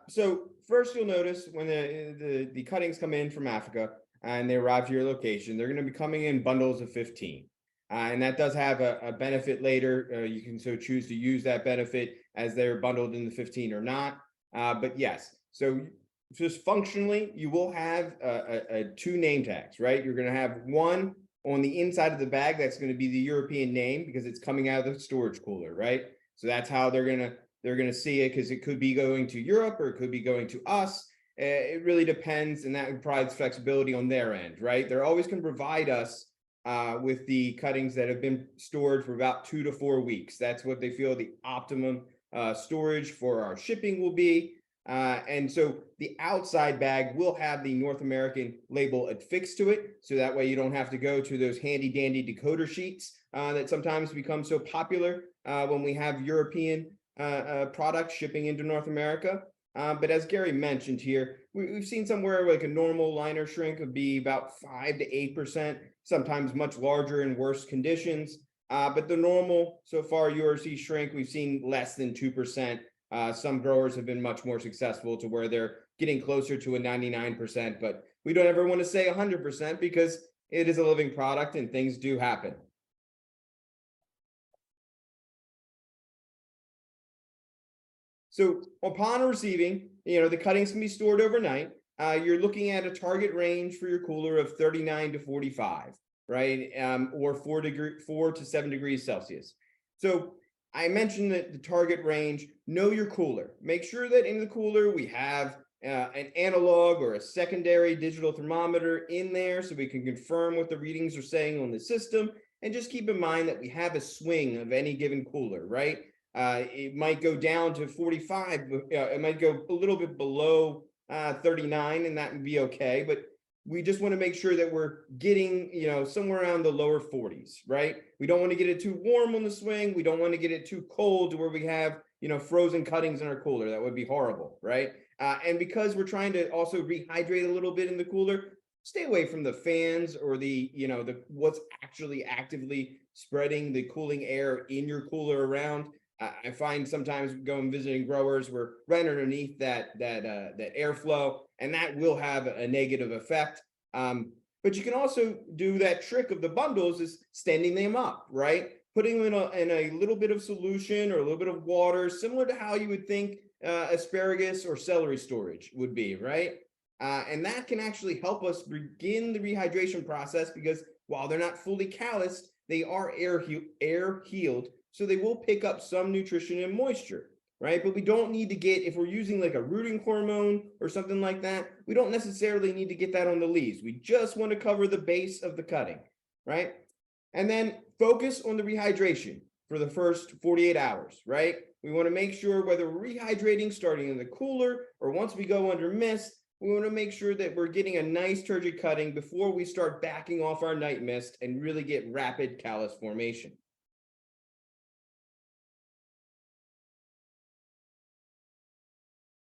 So first you'll notice when the cuttings come in from Africa and they arrive to your location, they're going to be coming in bundles of 15. And that does have a benefit later. You can so choose to use that benefit as they're bundled in the 15 or not. But yes, so just functionally, you will have two name tags, right? You're going to have one on the inside of the bag that's going to be the European name because it's coming out of the storage cooler, right? So that's how they're going to see it, because it could be going to Europe or it could be going to us. It really depends, and that provides flexibility on their end, right? They're always going to provide us with the cuttings that have been stored for about 2 to 4 weeks. That's what they feel the optimum storage for our shipping will be. And so the outside bag will have the North American label affixed to it. So that way you don't have to go to those handy dandy decoder sheets that sometimes become so popular when we have European products shipping into North America. But as Gary mentioned here, we've seen somewhere like a normal liner shrink would be about 5 to 8%, sometimes much larger in worse conditions. But the normal so far URC shrink, we've seen less than 2%. Some growers have been much more successful to where they're getting closer to a 99%, but we don't ever want to say 100% because it is a living product and things do happen. So upon receiving, the cuttings can be stored overnight. You're looking at a target range for your cooler of 39 to 45, right? Or 4 to 7 degrees Celsius. So I mentioned that the target range, know your cooler. Make sure that in the cooler we have an analog or a secondary digital thermometer in there so we can confirm what the readings are saying on the system. And just keep in mind that we have a swing of any given cooler, right? It might go down to 45. It might go a little bit below 39, and that would be okay. But we just want to make sure that we're getting, somewhere around the lower 40s, right? We don't want to get it too warm on the swing. We don't want to get it too cold to where we have, frozen cuttings in our cooler. That would be horrible, right? And because we're trying to also rehydrate a little bit in the cooler, stay away from the fans or the what's actually actively spreading the cooling air in your cooler around. I find sometimes going visiting growers, we're right underneath that airflow, and that will have a negative effect. But you can also do that trick of the bundles is standing them up, right? Putting them in a little bit of solution or a little bit of water, similar to how you would think asparagus or celery storage would be, right? And that can actually help us begin the rehydration process because while they're not fully calloused, they are air healed. So they will pick up some nutrition and moisture, right? But we don't need to get, if we're using like a rooting hormone or something like that, we don't necessarily need to get that on the leaves. We just want to cover the base of the cutting, right? And then focus on the rehydration for the first 48 hours, right? We want to make sure whether we're rehydrating starting in the cooler or once we go under mist, we want to make sure that we're getting a nice turgid cutting before we start backing off our night mist and really get rapid callus formation.